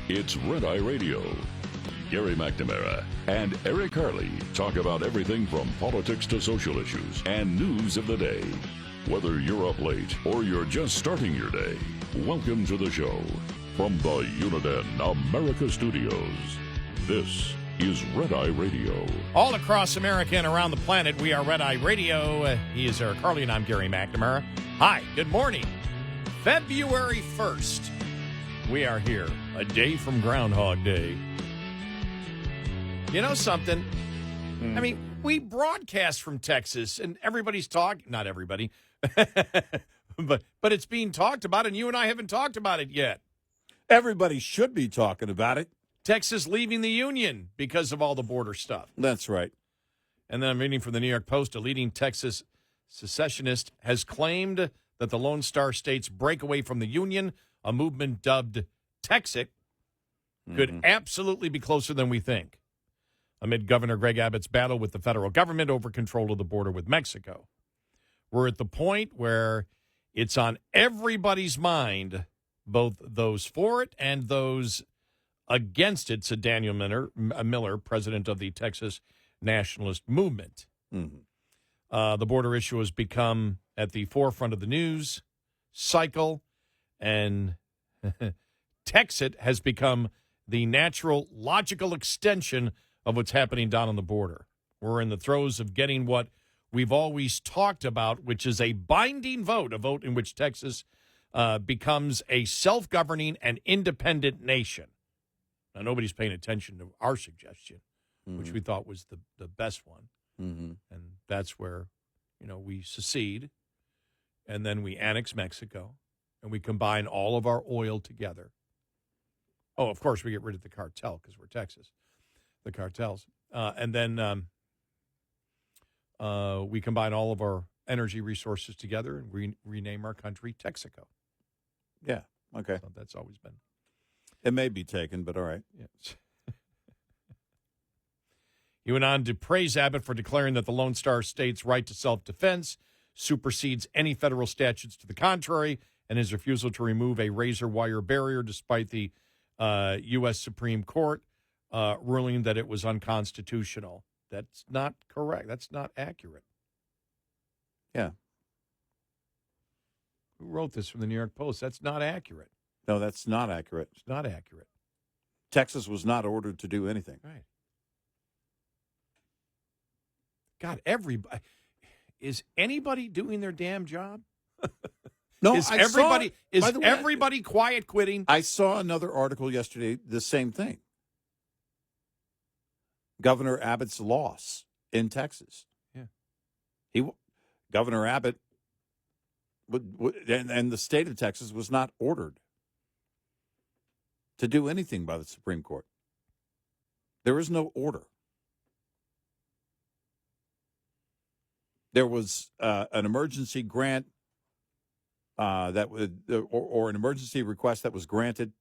It's Red Eye Radio. Gary McNamara and Eric Harley talk about everything from politics to social issues and news of the day. Whether you're up late or you're just starting your day, welcome to the show. From the Uniden America Studios, this is Red Eye Radio. All across America and around the planet, we are Red Eye Radio. He is Eric Harley, and I'm Gary McNamara. Hi, good morning. February 1st. We are here, a day from Groundhog Day. You know something? I mean, we broadcast from Texas, and everybody's talking. Not everybody, but it's being talked about, and you and I haven't talked about it yet. Everybody should be talking about it. Texas leaving the Union because of all the border stuff. That's right. And then I'm reading from the New York Post, a leading Texas secessionist has claimed that the Lone Star State's breakaway from the Union, a movement dubbed Texic, could absolutely be closer than we think, amid Governor Greg Abbott's battle with the federal government over control of the border with Mexico. We're at the point where it's on everybody's mind, both those for it and those against it, said Daniel Miller, president of the Texas Nationalist Movement. The border issue has become at the forefront of the news cycle, and Texit has become the natural, logical extension of what's happening down on the border. We're in the throes of getting what we've always talked about, which is a binding vote, a vote in which Texas becomes a self-governing and independent nation. Now, nobody's paying attention to our suggestion, which we thought was the best one. And that's where, we secede, and then we annex Mexico, and we combine all of our oil together. Oh, of course, we get rid of the cartel because we're Texas, the cartels. And then we combine all of our energy resources together and rename our country Texico. Yeah, okay. So that's always been. It may be taken, but all right. Yes. He went on to praise Abbott for declaring that the Lone Star State's right to self-defense supersedes any federal statutes to the contrary, and his refusal to remove a razor wire barrier despite the U.S. Supreme Court ruling that it was unconstitutional. That's not correct. That's not accurate. Yeah. Who wrote this from the New York Post? That's not accurate. No, that's not accurate. It's not accurate. Texas was not ordered to do anything. Right. God, is anybody doing their damn job? No, is everybody way, quiet quitting? I saw another article yesterday, the same thing. Governor Abbott's loss in Texas. Yeah. Governor Abbott and the state of Texas was not ordered to do anything by the Supreme Court. There is no order. There was an emergency grant that would, or an emergency request that was granted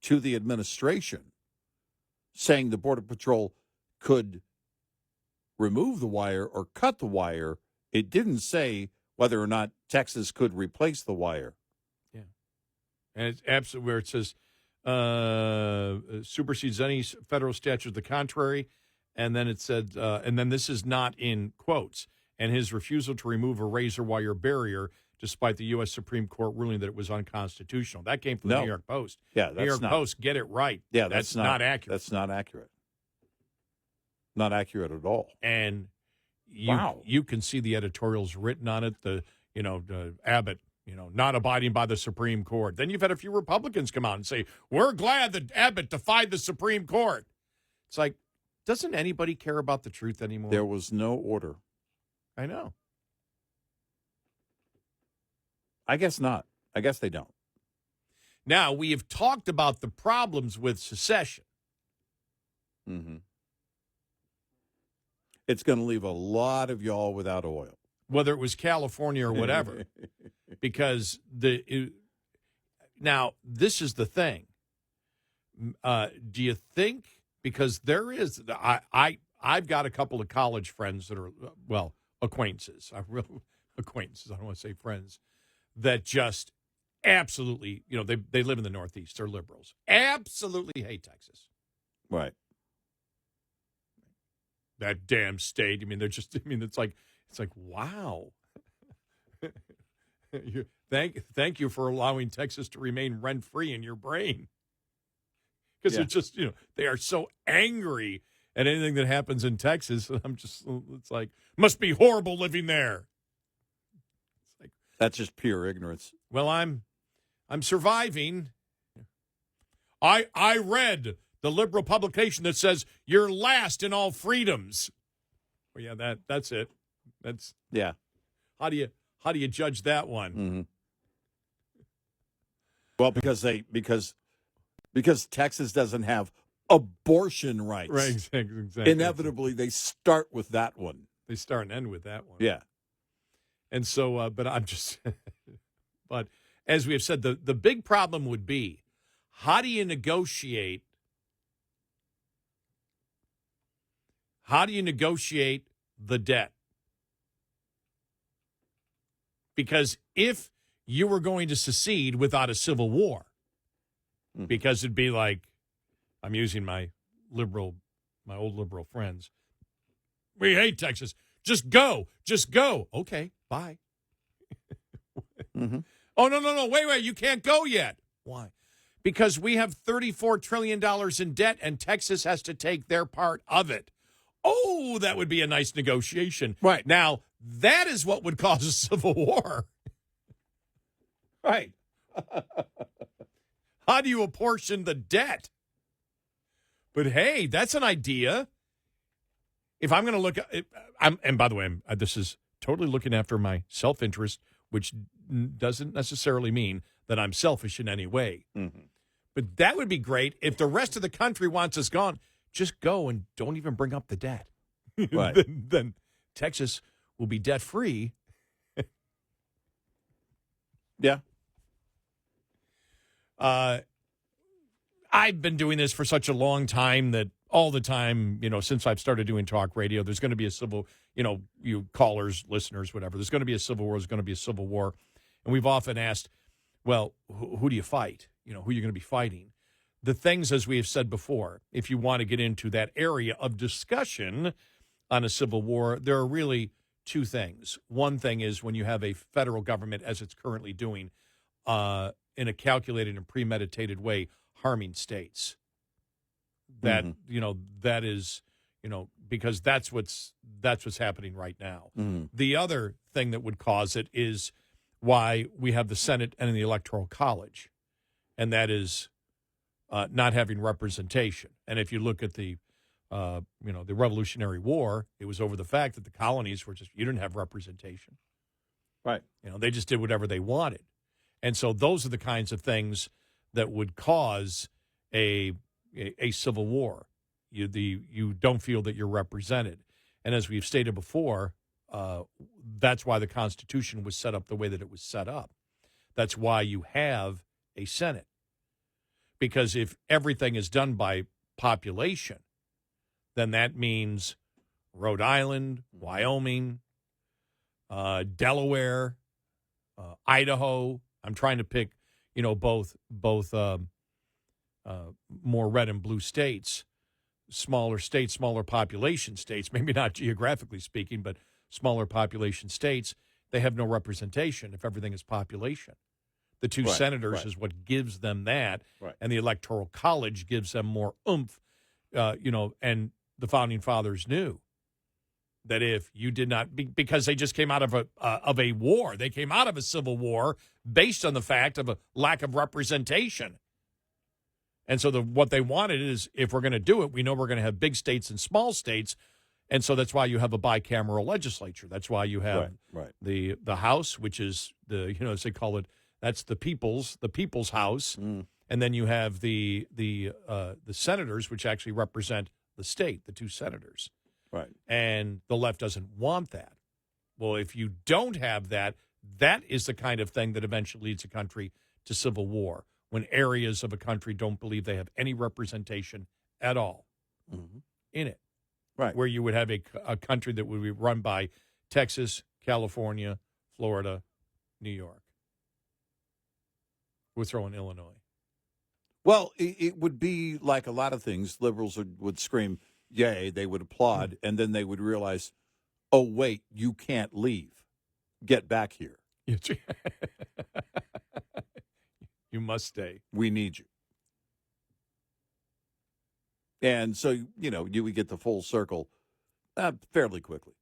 to the administration, saying the Border Patrol could remove the wire or cut the wire. It didn't say whether or not Texas could replace the wire. Yeah, and it's absolutely where it says supersedes any federal statute to the contrary, and then it said, and then this is not in quotes. And his refusal to remove a razor wire barrier despite the U.S. Supreme Court ruling that it was unconstitutional. That came from the New York Post. Yeah, that's New York Post, get it right. Yeah, that's not accurate. That's not accurate. Not accurate at all. And you can see the editorials written on it, the Abbott, not abiding by the Supreme Court. Then you've had a few Republicans come out and say, we're glad that Abbott defied the Supreme Court. It's like, doesn't anybody care about the truth anymore? There was no order. I know. I guess not. I guess they don't. Now, we have talked about the problems with secession. It's going to leave a lot of y'all without oil. Whether it was California or whatever. Because now, this is the thing. Do you think, because there is, I've got a couple of college friends that are, acquaintances. Acquaintances, I don't want to say friends, that just absolutely, they live in the Northeast. They're liberals. Absolutely hate Texas. Right. That damn state. It's like wow. Thank you for allowing Texas to remain rent-free in your brain. Because it's just, they are so angry at anything that happens in Texas. It's like, must be horrible living there. It's like, that's just pure ignorance. Well, I'm surviving. I read the liberal publication that says you're last in all freedoms. Well, yeah, that's it. That's yeah. How do you judge that one? Mm-hmm. Well, because Texas doesn't have abortion rights. Right, exactly. Inevitably, they start with that one. They start and end with that one. Yeah. And so, but as we have said, the big problem would be, how do you negotiate? How do you negotiate the debt? Because if you were going to secede without a civil war, because it'd be like, I'm using my old liberal friends. We hate Texas. Just go. Okay, bye. Mm-hmm. Oh, no. Wait. You can't go yet. Why? Because we have $34 trillion in debt and Texas has to take their part of it. Oh, that would be a nice negotiation. Right. Now, that is what would cause a civil war. Right. How do you apportion the debt? But hey, that's an idea. If I'm going to look at, and by the way, this is totally looking after my self-interest, which doesn't necessarily mean that I'm selfish in any way. Mm-hmm. But that would be great if the rest of the country wants us gone. Just go and don't even bring up the debt. Right. then Texas will be debt-free. Yeah. I've been doing this for such a long time that all the time, since I've started doing talk radio, there's going to be a civil, you callers, listeners, whatever, there's going to be a civil war, there's going to be a civil war. And we've often asked, well, who do you fight? Who are you going to be fighting? The things, as we have said before, if you want to get into that area of discussion on a civil war, there are really two things. One thing is when you have a federal government, as it's currently doing, in a calculated and premeditated way, harming states. That that is, because that's what's happening right now. Mm-hmm. The other thing that would cause it is why we have the Senate and the Electoral College, and that is not having representation. And if you look at the the Revolutionary War, it was over the fact that the colonies were you didn't have representation. Right. They just did whatever they wanted. And so those are the kinds of things that would cause a civil war. You don't feel that you're represented. And as we've stated before, that's why the Constitution was set up the way that it was set up. That's why you have a Senate. Because if everything is done by population, then that means Rhode Island, Wyoming, Delaware, Idaho. I'm trying to pick, both more red and blue states, smaller states, smaller population states, maybe not geographically speaking, but smaller population states. They have no representation if everything is population. The two senators is what gives them that, and the Electoral College gives them more oomph, and the Founding Fathers knew that if you did not, because they just came out of a war, they came out of a civil war based on the fact of a lack of representation. And so what they wanted is, if we're going to do it, we know we're going to have big states and small states, and so that's why you have a bicameral legislature. That's why you have the House, which is as they call it, that's the people's house, and then you have the senators, which actually represent the state, the two senators. Right. And the left doesn't want that. Well, if you don't have that, that is the kind of thing that eventually leads a country to civil war, when areas of a country don't believe they have any representation at all in it. Right. Where you would have a country that would be run by Texas, California, Florida, New York. We're throwing Illinois. Well, it would be like a lot of things. Liberals would scream, yay, they would applaud, and then they would realize, oh, wait, you can't leave. Get back here. You must stay. We need you. And so, you would get the full circle fairly quickly.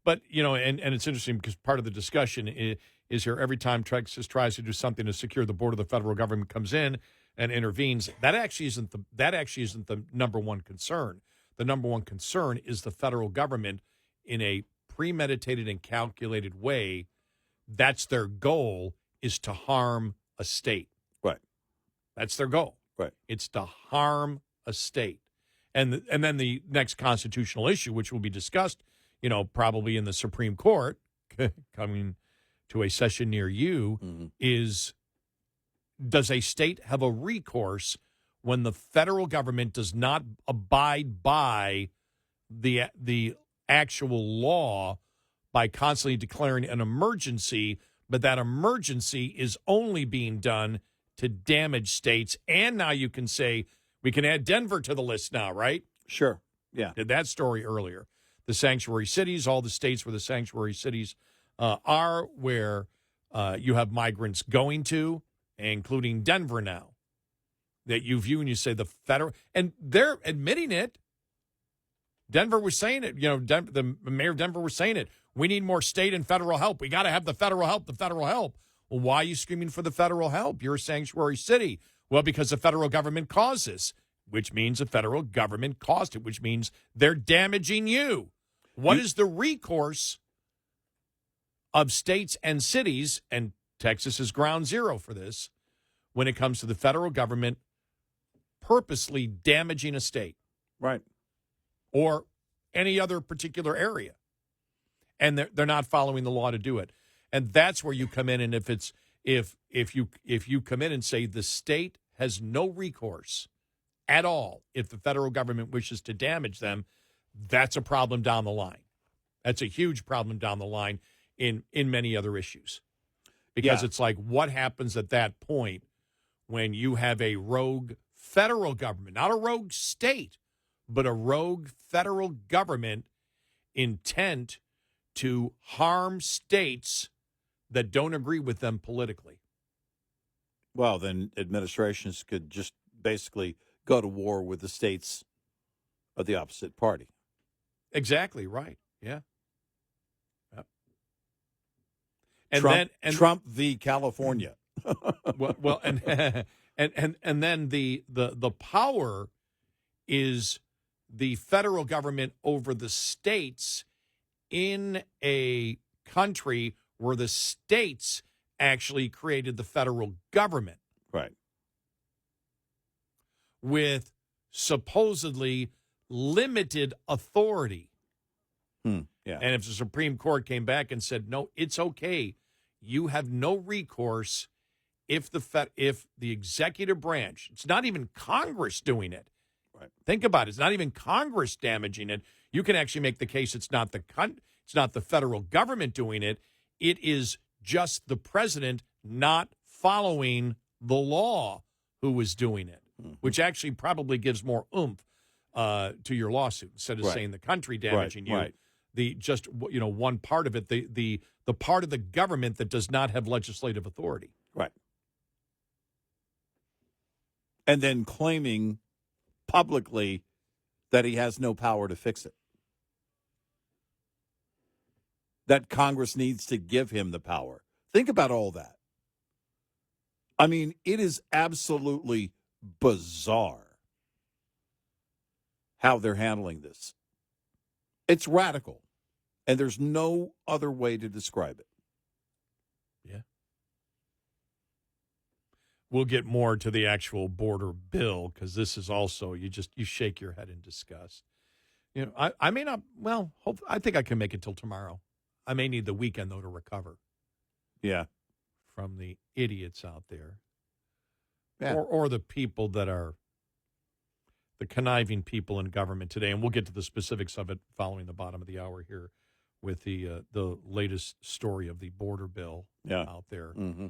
But, and it's interesting because part of the discussion is here every time Texas tries to do something to secure the border, the federal government comes in and intervenes. That actually isn't the number one concern. The number one concern is the federal government in a premeditated and calculated way. That's their goal, is to harm a state. Right. That's their goal. Right. It's to harm a state. And then the next constitutional issue, which will be discussed, probably in the Supreme Court, coming to a session near you, is, does a state have a recourse when the federal government does not abide by the actual law by constantly declaring an emergency, but that emergency is only being done to damage states? And now you can say, we can add Denver to the list now, right? Sure. Yeah. Did that story earlier. The sanctuary cities, all the states where the sanctuary cities are, where you have migrants going to, including Denver now, that you view and you say the federal, and they're admitting it. Denver was saying it. The mayor of Denver was saying it. We need more state and federal help. We got to have the federal help, the federal help. Well, why are you screaming for the federal help? You're a sanctuary city. Well, because the federal government caused this, which means the federal government caused it, which means they're damaging you. What is the recourse of states and cities, and Texas is ground zero for this, when it comes to the federal government purposely damaging a state? Right. Or any other particular area. And they're not following the law to do it. And that's where you come in, and if you come in and say the state has no recourse at all if the federal government wishes to damage them, that's a problem down the line. That's a huge problem down the line in many other issues. Because it's like, what happens at that point when you have a rogue federal government, not a rogue state, but a rogue federal government intent to harm states that don't agree with them politically? Well, then administrations could just basically go to war with the states of the opposite party. Exactly right. Yeah. Yep. And Trump v. California. well, and then the power is the federal government over the states in a country where the states actually created the federal government. Right. With supposedly limited authority. Yeah. And if the Supreme Court came back and said, no, it's okay, you have no recourse if the executive branch, it's not even Congress doing it. Right. Think about it. It's not even Congress damaging it. You can actually make the case it's not the federal government doing it. It is just the president not following the law who is doing it, which actually probably gives more oomph to your lawsuit instead of saying the country damaging you. Right. One part of it, the part of the government that does not have legislative authority. Right. And then claiming publicly that he has no power to fix it. That Congress needs to give him the power. Think about all that. I mean, it is absolutely bizarre how they're handling this. It's radical, and there's no other way to describe it. Yeah. We'll get more to the actual border bill, because this is also, you shake your head in disgust. I may not, I think I can make it till tomorrow. I may need the weekend, though, to recover. Yeah. From the idiots out there. Yeah. Or the people that are the conniving people in government today. And we'll get to the specifics of it following the bottom of the hour here with the latest story of the border bill out there. Mm-hmm.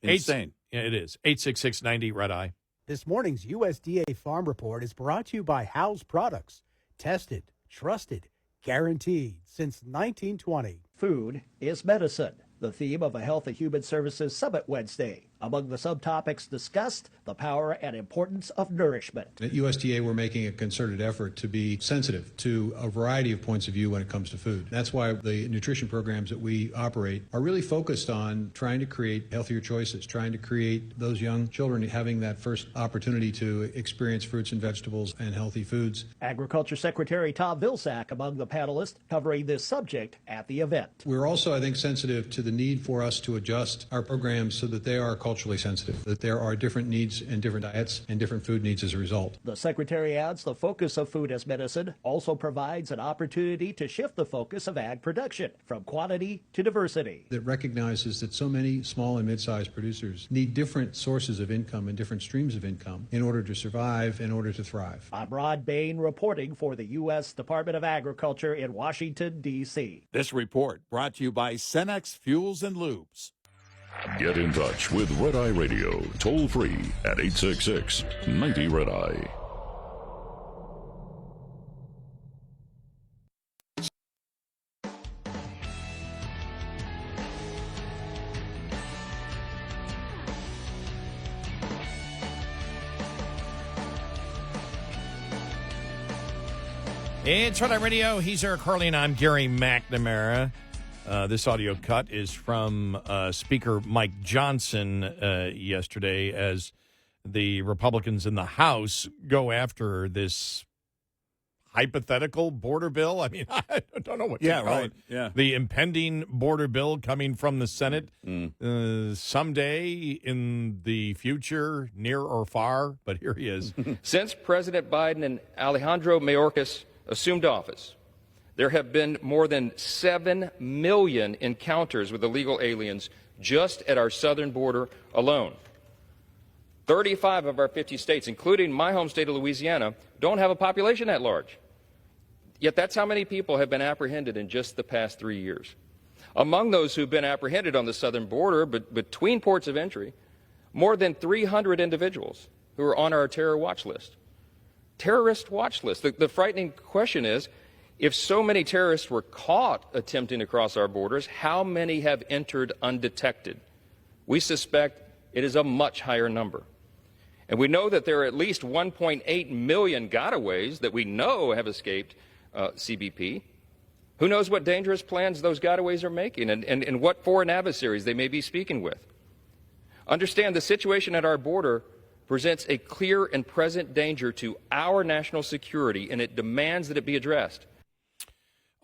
Insane. Yeah, it is. 866-90 Red Eye. This morning's USDA Farm Report is brought to you by House Products. Tested, trusted, guaranteed since 1920. Food is medicine, the theme of a Health and Human Services Summit Wednesday. Among the subtopics discussed, the power and importance of nourishment. At USDA, we're making a concerted effort to be sensitive to a variety of points of view when it comes to food. That's why the nutrition programs that we operate are really focused on trying to create healthier choices, trying to create those young children having that first opportunity to experience fruits and vegetables and healthy foods. Agriculture Secretary Tom Vilsack among the panelists covering this subject at the event. We're also, I think, sensitive to the need for us to adjust our programs so that they are culturally sensitive, that there are different needs and different diets and different food needs as a result. The Secretary adds the focus of food as medicine also provides an opportunity to shift the focus of ag production from quantity to diversity. That recognizes that so many small and mid-sized producers need different sources of income and different streams of income in order to survive, in order to thrive. I'm Rod Bain reporting for the U.S. Department of Agriculture in Washington, D.C. This report brought to you by Cenex Fuels and Lubes. Get in touch with Red Eye Radio, toll free at 866-90 Red Eye. It's Red Eye Radio. He's Eric Harley, and I'm Gary McNamara. This audio cut is from Speaker Mike Johnson yesterday as the Republicans in the House go after this hypothetical border bill. I mean, I don't know what to call it. Yeah. The impending border bill coming from the Senate someday in the future, near or far, but here he is. Since President Biden and Alejandro Mayorkas assumed office, there have been more than 7 million encounters with illegal aliens just at our southern border alone. 35 of our 50 states, including my home state of Louisiana, don't have a population that large. Yet that's how many people have been apprehended in just the past 3 years. Among those who've been apprehended on the southern border, but between ports of entry, more than 300 individuals who are on our terror watch list. Terrorist watch list. The frightening question is, if so many terrorists were caught attempting to cross our borders, how many have entered undetected? We suspect it is a much higher number. And we know that there are at least 1.8 million gotaways that we know have escaped CBP. Who knows what dangerous plans those gotaways are making and what foreign adversaries they may be speaking with. Understand the situation at our border presents a clear and present danger to our national security, and it demands that it be addressed.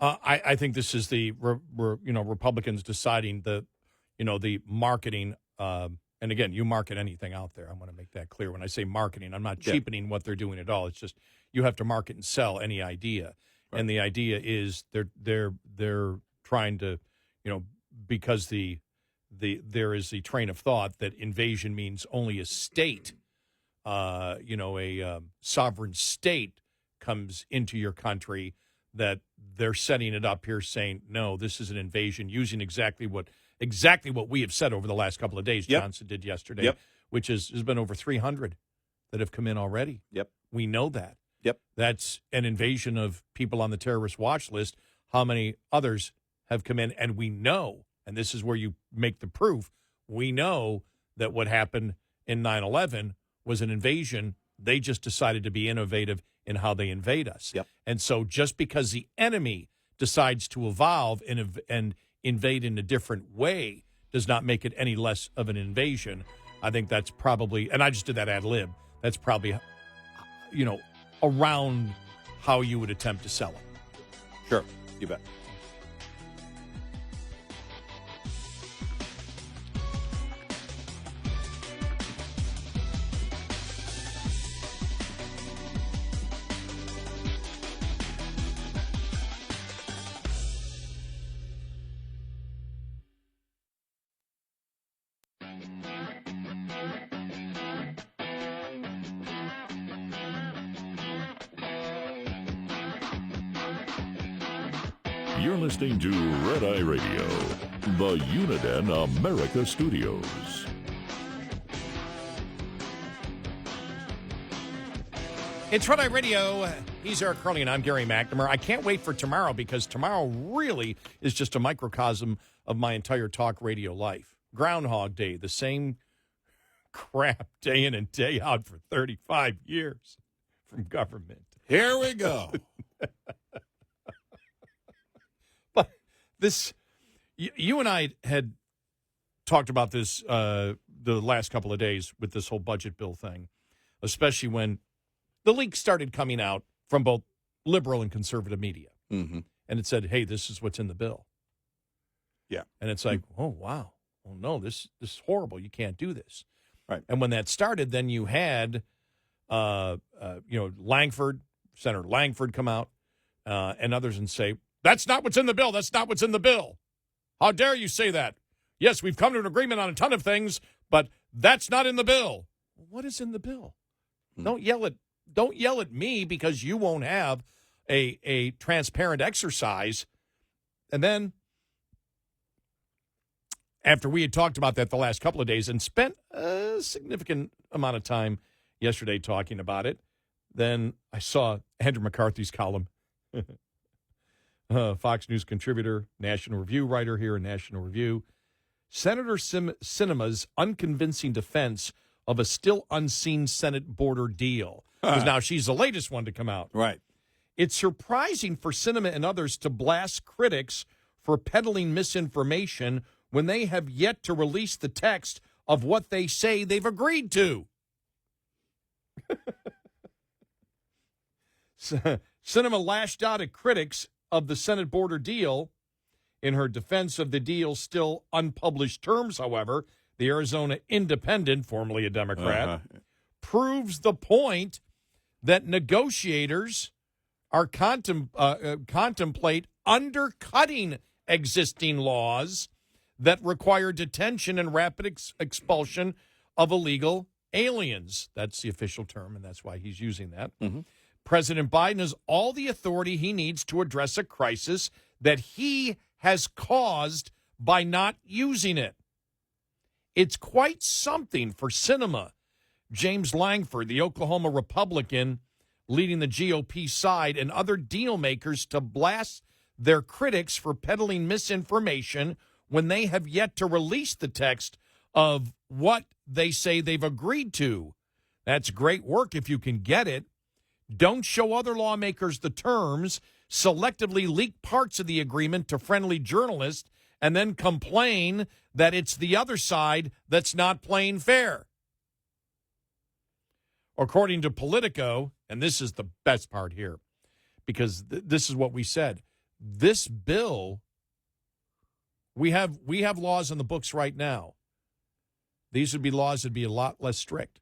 I think this is the Republicans deciding the marketing. And again, you market anything out there. I want to make that clear. When I say marketing, I'm not cheapening what they're doing at all. It's just you have to market and sell any idea, and the idea is they're trying to, because there is the train of thought that invasion means only a state, a sovereign state comes into your country, that they're setting it up here saying, no, this is an invasion, using exactly what we have said over the last couple of days. Johnson did yesterday, which has been over 300 that have come in already. We know that. That's an invasion of people on the terrorist watch list. How many others have come in? And we know, and this is where you make the proof, we know that what happened in 9/11 was an invasion. They just decided to be innovative in how they invade us. And so just because the enemy decides to evolve and invade in a different way does not make it any less of an invasion. I think that's probably, and I just did that ad lib, that's probably, around how you would attempt to sell it. Sure, you bet. You're listening to Red Eye Radio. the Uniden America Studios. It's Friday Radio. He's Eric Harley, and I'm Gary McNamara. I can't wait for tomorrow because tomorrow really is just a microcosm of my entire talk radio life. Groundhog Day, the same crap day in and day out for 35 years from government. Here we go. But this, you and I had talked about this the last couple of days with this whole budget bill thing, especially when the leaks started coming out from both liberal and conservative media. Mm-hmm. And it said, hey, this is what's in the bill. Yeah. And it's like, oh, wow. Oh, no, this is horrible. You can't do this. Right. And when that started, then you had, Langford, Senator Langford come out and others and say, that's not what's in the bill. That's not what's in the bill. How dare you say that? Yes, we've come to an agreement on a ton of things, but that's not in the bill. What is in the bill? Don't yell at me because you won't have a transparent exercise. And then after we had talked about that the last couple of days and spent a significant amount of time yesterday talking about it, then I saw Andrew McCarthy's column, Fox News contributor, National Review writer here in National Review, Senator Sinema's unconvincing defense of a still unseen Senate border deal. Because now she's the latest one to come out. Right. It's surprising for Sinema and others to blast critics for peddling misinformation when they have yet to release the text of what they say they've agreed to. Sinema lashed out at critics of the Senate border deal. In her defense of the deal's still unpublished terms, however, the Arizona Independent, formerly a Democrat, proves the point that negotiators are contemplate undercutting existing laws that require detention and rapid expulsion of illegal aliens. That's the official term, and that's why he's using that. Mm-hmm. President Biden has all the authority he needs to address a crisis that he has caused by not using it. It's quite something for Sinema, James Langford, the Oklahoma Republican leading the GOP side, and other deal makers to blast their critics for peddling misinformation when they have yet to release the text of what they say they've agreed to. That's great work if you can get it. Don't show other lawmakers the terms, selectively leak parts of the agreement to friendly journalists, and then complain that it's the other side that's not playing fair. According to Politico, and this is the best part here, because this is what we said. This bill, we have laws on the books right now. These would be laws that would be a lot less strict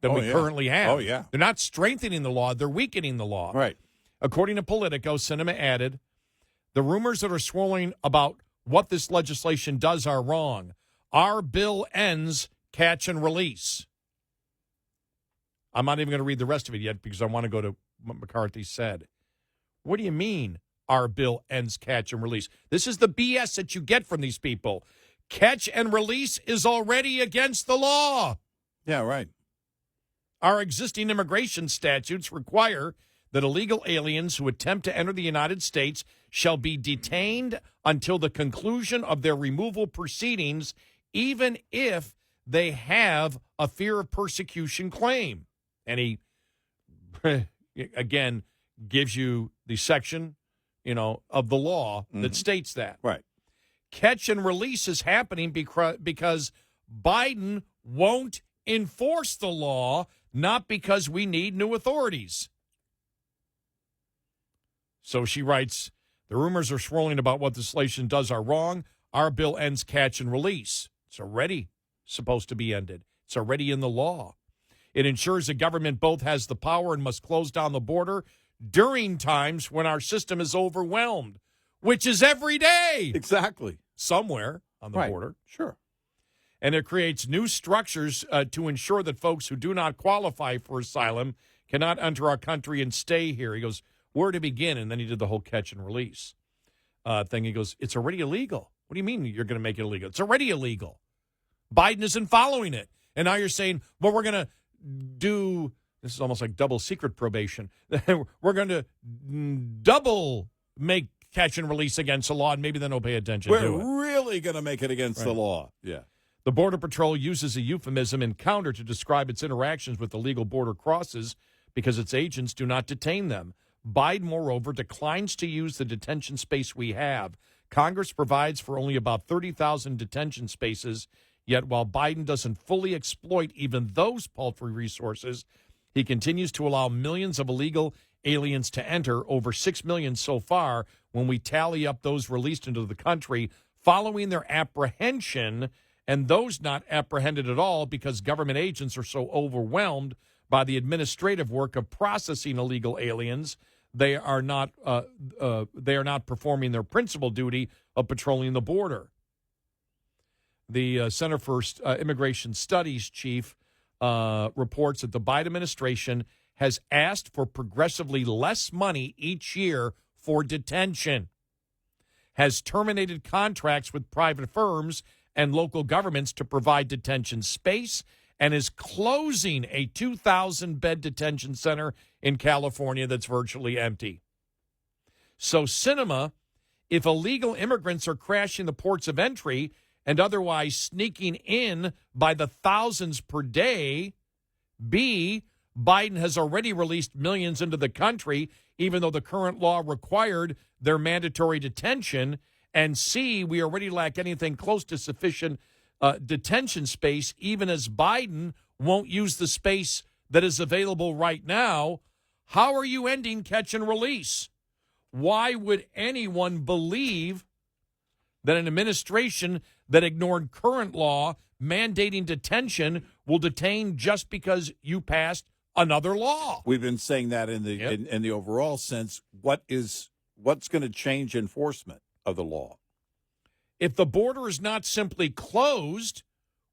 than we currently have. Oh, yeah. They're not strengthening the law, they're weakening the law. Right. According to Politico, Sinema added, the rumors that are swirling about what this legislation does are wrong. Our bill ends catch and release. I'm not even going to read the rest of it yet because I want to go to what McCarthy said. What do you mean our bill ends catch and release? This is the BS that you get from these people. Catch and release is already against the law. Yeah, right. Our existing immigration statutes require that illegal aliens who attempt to enter the United States shall be detained until the conclusion of their removal proceedings, even if they have a fear of persecution claim. And he, again, gives you the section, of the law that states that. Right. Catch and release is happening because Biden won't enforce the law, not because we need new authorities. So she writes, the rumors are swirling about what this legislation does are wrong. Our bill ends catch and release. It's already supposed to be ended. It's already in the law. It ensures the government both has the power and must close down the border during times when our system is overwhelmed, which is every day. Exactly. Somewhere on the border. Sure. And it creates new structures to ensure that folks who do not qualify for asylum cannot enter our country and stay here. He goes, where to begin? And then he did the whole catch and release. thing. He goes, it's already illegal. What do you mean you're going to make it illegal? It's already illegal. Biden isn't following it. And now you're saying, well, we're going to do, this is almost like double secret probation. We're going to double make catch and release against the law, and maybe then they'll pay attention to it. We're really going to make it against the law. Yeah. The Border Patrol uses a euphemism encounter to describe its interactions with illegal border crosses because its agents do not detain them. Biden, moreover, declines to use the detention space we have. Congress provides for only about 30,000 detention spaces, yet while Biden doesn't fully exploit even those paltry resources, he continues to allow millions of illegal aliens to enter, over 6 million so far, when we tally up those released into the country following their apprehension, and those not apprehended at all because government agents are so overwhelmed by the administrative work of processing illegal aliens. They are not performing their principal duty of patrolling the border. The Center for Immigration Studies chief reports that the Biden administration has asked for progressively less money each year for detention, has terminated contracts with private firms and local governments to provide detention space, and is closing a 2,000-bed detention center in California that's virtually empty. So, Sinema, if illegal immigrants are crashing the ports of entry and otherwise sneaking in by the thousands per day, B, Biden has already released millions into the country, even though the current law required their mandatory detention, and C, we already lack anything close to sufficient detention space, even as Biden won't use the space that is available right now. How are you ending catch and release? Why would anyone believe that an administration that ignored current law mandating detention will detain just because you passed another law? We've been saying that in the in the overall sense. What's going to change enforcement of the law? If the border is not simply closed,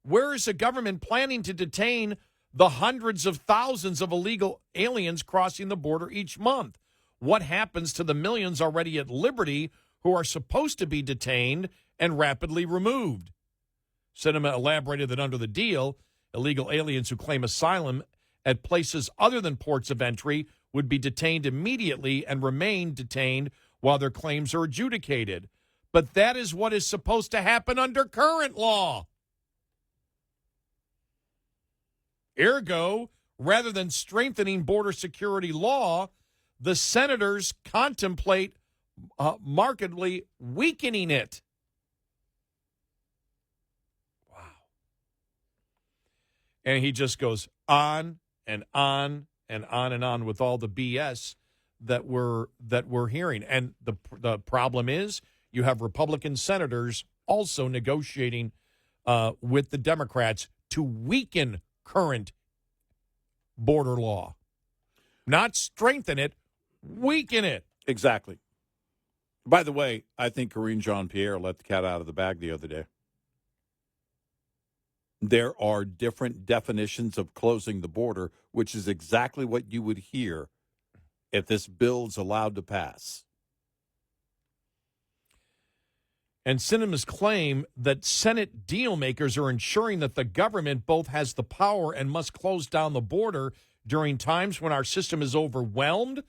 where is the government planning to detain the hundreds of thousands of illegal aliens crossing the border each month? What happens to the millions already at liberty who are supposed to be detained and rapidly removed? Sinema elaborated that under the deal, illegal aliens who claim asylum at places other than ports of entry would be detained immediately and remain detained while their claims are adjudicated. But that is what is supposed to happen under current law. Ergo, rather than strengthening border security law, the senators contemplate markedly weakening it. Wow. And he just goes on and on and on and on with all the BS that we're hearing. And the problem is, you have Republican senators also negotiating with the Democrats to weaken current border law. Not strengthen it, weaken it. Exactly. By the way, I think Karine Jean-Pierre let the cat out of the bag the other day. There are different definitions of closing the border, which is exactly what you would hear if this bill's allowed to pass. And Sinema's claim that Senate dealmakers are ensuring that the government both has the power and must close down the border during times when our system is overwhelmed.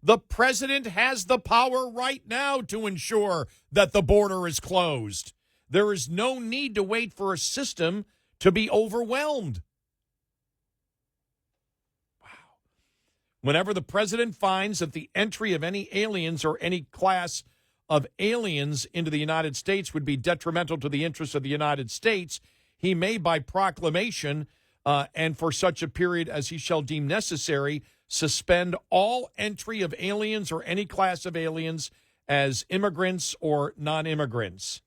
The president has the power right now to ensure that the border is closed. There is no need to wait for a system to be overwhelmed. Wow. Whenever the president finds that the entry of any aliens or any class of aliens into the United States would be detrimental to the interests of the United States, he may, by proclamation, and for such a period as he shall deem necessary, suspend all entry of aliens or any class of aliens as immigrants or non-immigrants.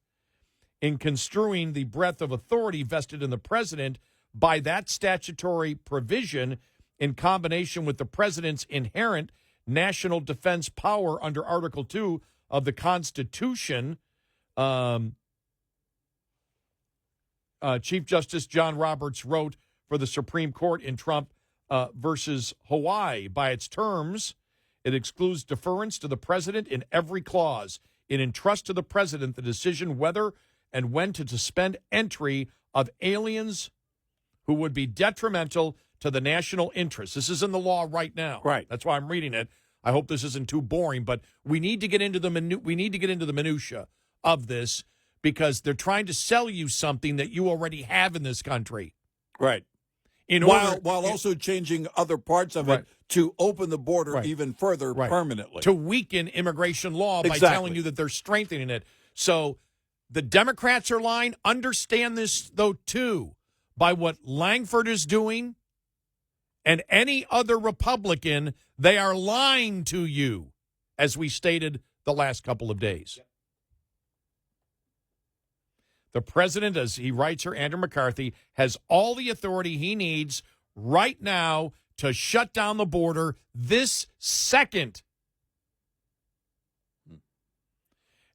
In construing the breadth of authority vested in the president by that statutory provision in combination with the president's inherent national defense power under Article 2 of the Constitution, Chief Justice John Roberts wrote for the Supreme Court in Trump versus Hawaii. By its terms, it excludes deference to the president in every clause. it entrusts to the president the decision whether and when to suspend entry of aliens who would be detrimental to the national interest. This is in the law right now. Right. That's why I'm reading it. I hope this isn't too boring, but we need to get into the minutia of this because they're trying to sell you something that you already have in this country. Right. While also changing other parts of it to open the border even further permanently. To weaken immigration law by Exactly. telling you that they're strengthening it. So the Democrats are lying. Understand this, though, too, by what Langford is doing and any other Republican, they are lying to you, as we stated the last couple of days. The president, as he writes her, Andrew McCarthy, has all the authority he needs right now to shut down the border this second.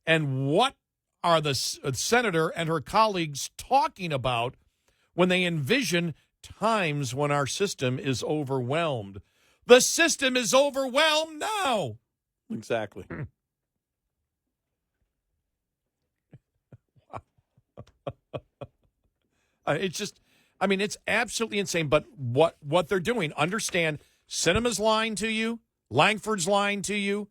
And what are the senator and her colleagues talking about when they envision times when our system is overwhelmed? The system is overwhelmed now. Exactly. It's just, I mean, it's absolutely insane. But what they're doing, understand, Sinema's lying to you. Langford's lying to you.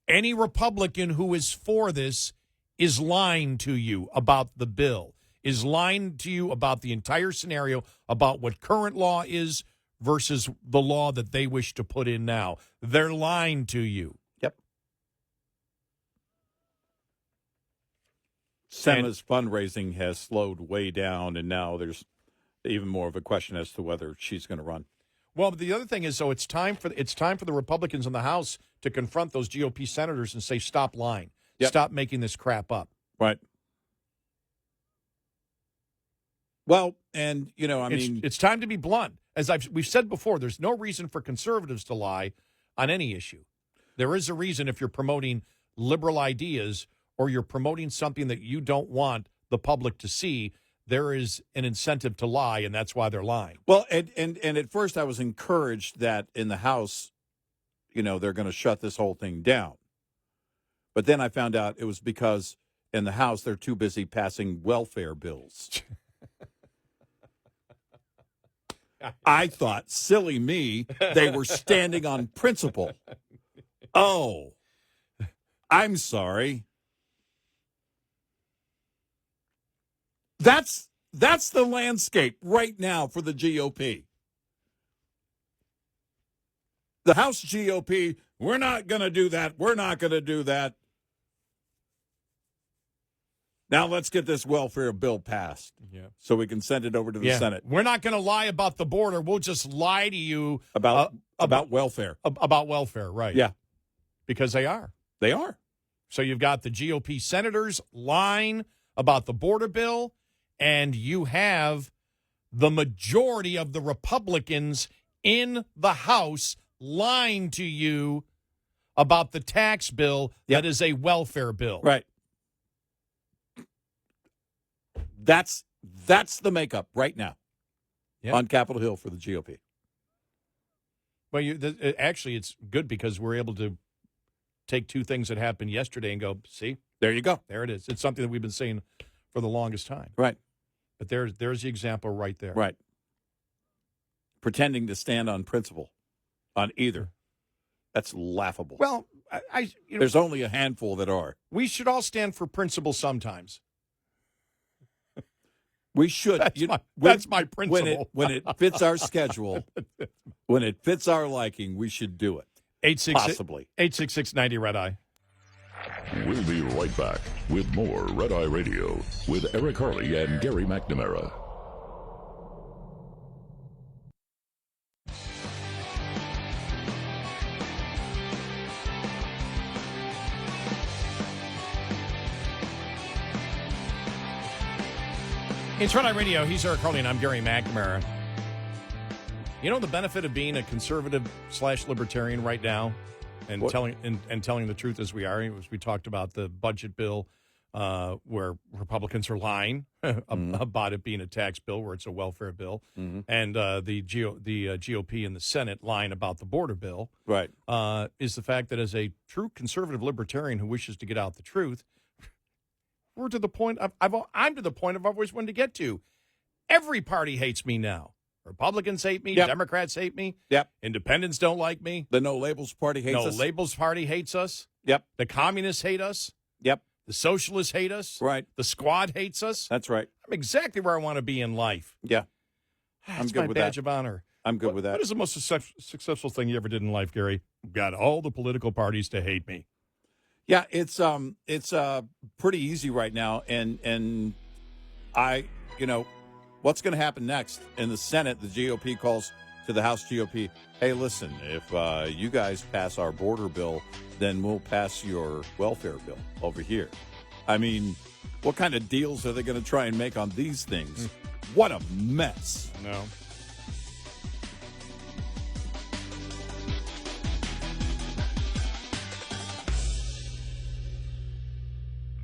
Any Republican who is for this is lying to you about the bill, is lying to you about the entire scenario, about what current law is versus the law that they wish to put in now. They're lying to you. Yep. Sinema's fundraising has slowed way down, and now there's even more of a question as to whether she's going to run. Well, but the other thing is, it's time for the Republicans in the House to confront those GOP senators and say, stop lying. Yep. Stop making this crap up. Right. Well, and, you know, it's time to be blunt. As we've said before, there's no reason for conservatives to lie on any issue. There is a reason if you're promoting liberal ideas or you're promoting something that you don't want the public to see, there is an incentive to lie, and that's why they're lying. Well, and at first I was encouraged that in the House, you know, they're going to shut this whole thing down. But then I found out it was because in the House they're too busy passing welfare bills. I thought, silly me, they were standing on principle. Oh, I'm sorry. That's the landscape right now for the GOP. The House GOP, we're not going to do that. We're not going to do that. Now let's get this welfare bill passed so we can send it over to the Senate. We're not going to lie about the border. We'll just lie to you about welfare. About welfare, right. Yeah. Because they are. They are. So you've got the GOP senators lying about the border bill, and you have the majority of the Republicans in the House lying to you about the tax bill that is a welfare bill. Right. That's the makeup right now on Capitol Hill for the GOP. Well, actually, it's good because we're able to take two things that happened yesterday and go, see? There you go. There it is. It's something that we've been saying for the longest time. Right. But there's the example right there. Right. Pretending to stand on principle on either. That's laughable. Well, there's only a handful that are. We should all stand for principle sometimes. We should. That's my principle. When it fits our schedule, when it fits our liking, we should do it. Possibly. 866-90 Red Eye. We'll be right back with more Red Eye Radio with Eric Harley and Gary McNamara. It's Red Eye Radio. He's Eric Harley, and I'm Gary McNamara. You know the benefit of being a conservative/libertarian right now, and telling the truth as we are. As we talked about the budget bill where Republicans are lying about it being a tax bill, where it's a welfare bill, and the GOP in the Senate lying about the border bill. Right. Is the fact that as a true conservative libertarian who wishes to get out the truth, we're to the point I'm to the point I've always wanted to get to. Every party hates me now. Republicans hate me. Yep. Democrats hate me. Yep. Independents don't like me. The No Labels Party hates us. No Labels Party hates us. Yep. The communists hate us. Yep. The socialists hate us. Right. The squad hates us. That's right. I'm exactly where I want to be in life. Yeah. That's good my with badge that. of honor. I'm good with that. What is the most successful thing you ever did in life, Gary? Got all the political parties to hate me. Yeah, it's pretty easy right now, and what's going to happen next in the Senate? The GOP calls to the House GOP. Hey, listen, if you guys pass our border bill, then we'll pass your welfare bill over here. I mean, what kind of deals are they going to try and make on these things? What a mess! No.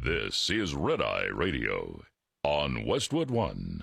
This is Red Eye Radio on Westwood One.